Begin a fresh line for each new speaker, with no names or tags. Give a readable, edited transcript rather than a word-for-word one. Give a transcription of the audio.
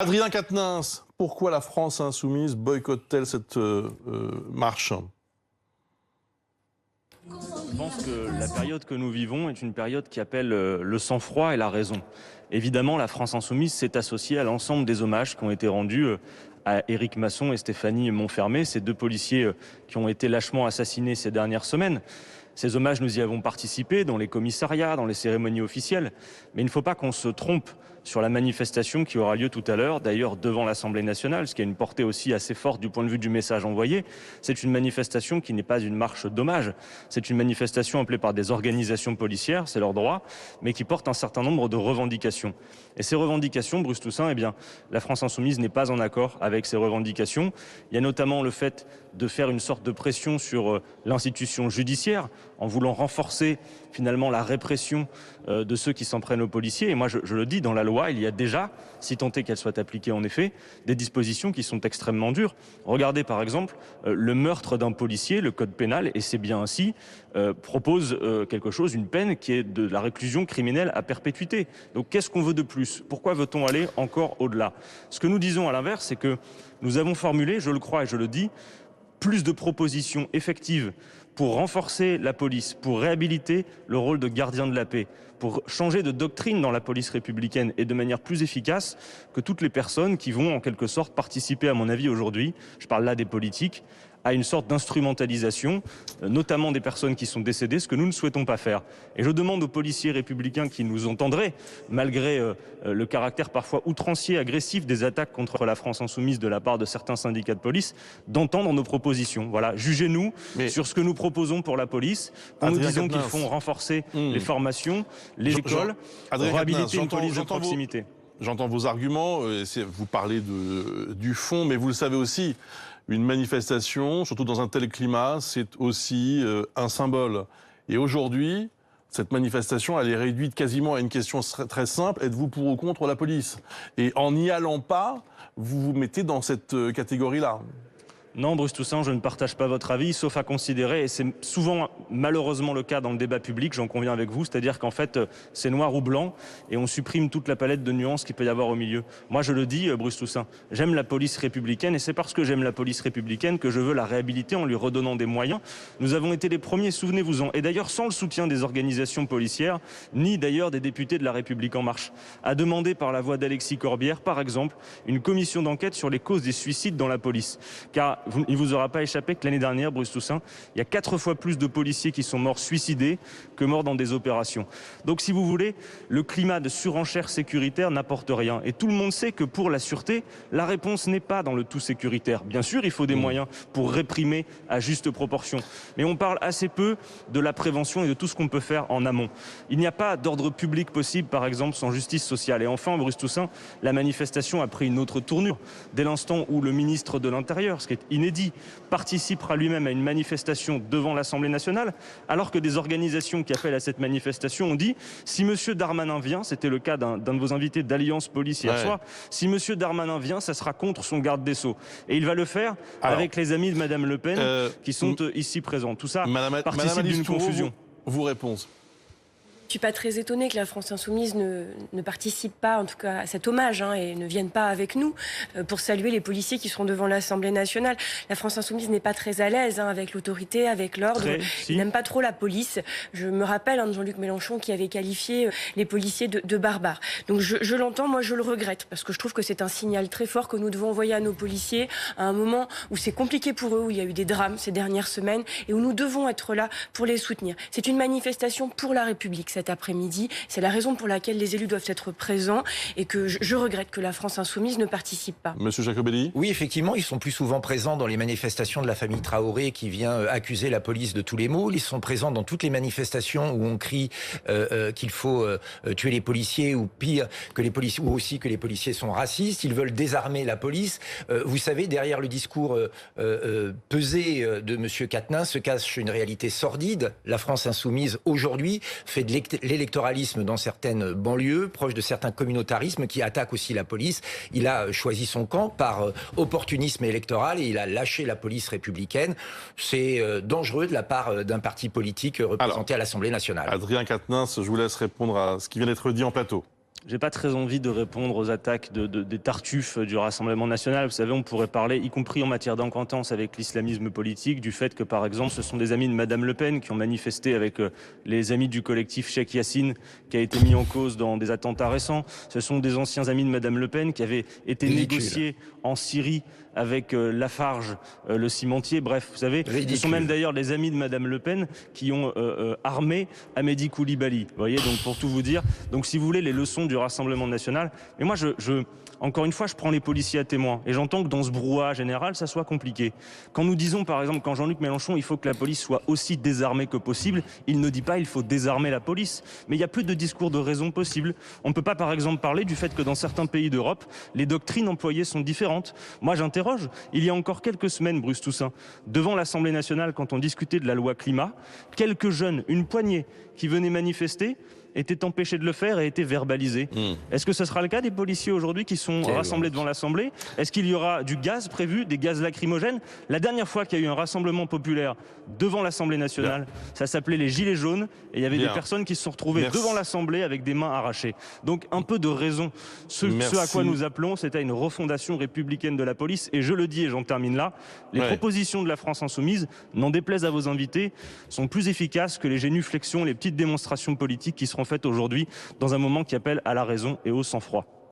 Adrien Quatennens, pourquoi la France insoumise boycotte-t-elle cette marche?
Je pense que la période que nous vivons est une période qui appelle le sang-froid et la raison. Évidemment, la France insoumise s'est associée à l'ensemble des hommages qui ont été rendus à Éric Masson et Stéphanie Monfermé, ces deux policiers qui ont été lâchement assassinés ces dernières semaines. Ces hommages, nous y avons participé dans les commissariats, dans les cérémonies officielles. Mais il ne faut pas qu'on se trompe sur la manifestation qui aura lieu tout à l'heure, d'ailleurs devant l'Assemblée nationale, ce qui a une portée aussi assez forte du point de vue du message envoyé. C'est une manifestation qui n'est pas une marche d'hommage. C'est une manifestation appelée par des organisations policières, c'est leur droit, mais qui porte un certain nombre de revendications. Et ces revendications, Bruce Toussaint, eh bien, la France insoumise n'est pas en accord avec ces revendications. Il y a notamment le fait de faire une sorte de pression sur l'institution judiciaire, en voulant renforcer finalement la répression de ceux qui s'en prennent aux policiers. Et moi, je le dis, dans la loi, il y a déjà, si tant est qu'elle soit appliquée en effet, des dispositions qui sont extrêmement dures. Regardez par exemple le meurtre d'un policier, le code pénal, et c'est bien ainsi, propose quelque chose, une peine qui est de la réclusion criminelle à perpétuité. Donc qu'est-ce qu'on veut de plus? Pourquoi veut-on aller encore au-delà? Ce que nous disons à l'inverse, c'est que nous avons formulé, je le crois et je le dis, plus de propositions effectives pour renforcer la police, pour réhabiliter le rôle de gardien de la paix, pour changer de doctrine dans la police républicaine et de manière plus efficace que toutes les personnes qui vont en quelque sorte participer, à mon avis aujourd'hui, je parle là des politiques, à une sorte d'instrumentalisation, notamment des personnes qui sont décédées, ce que nous ne souhaitons pas faire. Et je demande aux policiers républicains qui nous entendraient, malgré le caractère parfois outrancier, agressif des attaques contre la France insoumise de la part de certains syndicats de police, d'entendre nos propositions. Voilà, jugez-nous sur ce que nous proposons pour la police. Nous disons qu'il faut renforcer les formations, les écoles, réhabiliter une police de proximité.
J'entends vos arguments, vous parlez du fond, mais vous le savez aussi, une manifestation, surtout dans un tel climat, c'est aussi un symbole. Et aujourd'hui, cette manifestation, elle est réduite quasiment à une question très simple, êtes-vous pour ou contre la police? Et en n'y allant pas, vous vous mettez dans cette catégorie-là.
Non, Bruce Toussaint, je ne partage pas votre avis, sauf à considérer, et c'est souvent malheureusement le cas dans le débat public, j'en conviens avec vous, c'est-à-dire qu'en fait c'est noir ou blanc et on supprime toute la palette de nuances qu'il peut y avoir au milieu. Moi je le dis, Bruce Toussaint, j'aime la police républicaine et c'est parce que j'aime la police républicaine que je veux la réhabiliter en lui redonnant des moyens. Nous avons été les premiers, souvenez-vous-en, et d'ailleurs sans le soutien des organisations policières, ni d'ailleurs des députés de La République En Marche, à demander par la voix d'Alexis Corbière, par exemple, une commission d'enquête sur les causes des suicides dans la police. Car il ne vous aura pas échappé que l'année dernière, Bruce Toussaint, il y a 4 fois plus de policiers qui sont morts suicidés que morts dans des opérations. Donc si vous voulez, le climat de surenchère sécuritaire n'apporte rien. Et tout le monde sait que pour la sûreté, la réponse n'est pas dans le tout sécuritaire. Bien sûr, il faut des moyens pour réprimer à juste proportion. Mais on parle assez peu de la prévention et de tout ce qu'on peut faire en amont. Il n'y a pas d'ordre public possible, par exemple, sans justice sociale. Et enfin, Bruce Toussaint, la manifestation a pris une autre tournure. Dès l'instant où le ministre de l'Intérieur, ce qui est inédit, participera lui-même à une manifestation devant l'Assemblée nationale, alors que des organisations qui appellent à cette manifestation ont dit si M. Darmanin vient, c'était le cas d'un de vos invités d'Alliance Police hier soir, si M. Darmanin vient, ça sera contre son garde des Sceaux. Et il va le faire avec les amis de Mme Le Pen qui sont ici présents. Tout ça participe d'une confusion.
Vos réponses.
Je ne suis pas très étonnée que la France insoumise ne participe pas, en tout cas, à cet hommage et ne vienne pas avec nous pour saluer les policiers qui seront devant l'Assemblée nationale. La France insoumise n'est pas très à l'aise avec l'autorité, avec l'ordre. Il n'aime pas trop la police. Je me rappelle de Jean-Luc Mélenchon qui avait qualifié les policiers de barbares. Donc je l'entends, moi je le regrette, parce que je trouve que c'est un signal très fort que nous devons envoyer à nos policiers à un moment où c'est compliqué pour eux, où il y a eu des drames ces dernières semaines et où nous devons être là pour les soutenir. C'est une manifestation pour la République cet après-midi. C'est la raison pour laquelle les élus doivent être présents et que je regrette que la France insoumise ne participe pas.
Monsieur Jacobelli ?
Oui, effectivement, ils sont plus souvent présents dans les manifestations de la famille Traoré qui vient accuser la police de tous les maux. Ils sont présents dans toutes les manifestations où on crie qu'il faut tuer les policiers ou pire que les policiers, ou aussi que les policiers sont racistes. Ils veulent désarmer la police. Vous savez, derrière le discours pesé de Monsieur Quatennens se cache une réalité sordide. La France insoumise aujourd'hui fait de l'électoralisme dans certaines banlieues, proche de certains communautarismes qui attaquent aussi la police. Il a choisi son camp par opportunisme électoral et il a lâché la police républicaine. C'est dangereux de la part d'un parti politique représenté à l'Assemblée nationale.
Adrien Quatennens, je vous laisse répondre à ce qui vient d'être dit en plateau.
J'ai pas très envie de répondre aux attaques des tartuffes du Rassemblement national. Vous savez, on pourrait parler, y compris en matière d'enquêtance avec l'islamisme politique, du fait que, par exemple, ce sont des amis de Madame Le Pen qui ont manifesté avec les amis du collectif Cheikh Yassine, qui a été mis en cause dans des attentats récents. Ce sont des anciens amis de Madame Le Pen qui avaient été négociés en Syrie avec Lafarge, le cimentier. Bref, vous savez, ce sont même d'ailleurs les amis de Madame Le Pen qui ont armé Amédi Koulibaly. Vous voyez, donc pour tout vous dire, donc si vous voulez les leçons du Rassemblement national, mais moi encore une fois, je prends les policiers à témoin et j'entends que dans ce brouhaha général, ça soit compliqué. Quand nous disons, par exemple, quand Jean-Luc Mélenchon, il faut que la police soit aussi désarmée que possible, il ne dit pas il faut désarmer la police. Mais il y a plus de discours de raison possible. On ne peut pas, par exemple, parler du fait que dans certains pays d'Europe, les doctrines employées sont différentes. Moi, j'interroge. Il y a encore quelques semaines, Bruce Toussaint, devant l'Assemblée nationale, quand on discutait de la loi climat, quelques jeunes, une poignée, qui venaient manifester, étaient empêchés de le faire et étaient verbalisés. Est-ce que ce sera le cas des policiers aujourd'hui qui sont rassemblés devant l'Assemblée? Est-ce qu'il y aura du gaz prévu, des gaz lacrymogènes? La dernière fois qu'il y a eu un rassemblement populaire devant l'Assemblée nationale, ça s'appelait les Gilets jaunes et il y avait des personnes qui se sont retrouvées devant l'Assemblée avec des mains arrachées. Donc un peu de raison. Ce à quoi nous appelons, c'était une refondation républicaine de la police. Et je le dis et j'en termine là, les propositions de la France insoumise, n'en déplaise à vos invités, sont plus efficaces que les génuflexions, les petites démonstrations politiques qui seront faites aujourd'hui dans un moment qui appelle à la raison et au sang-froid.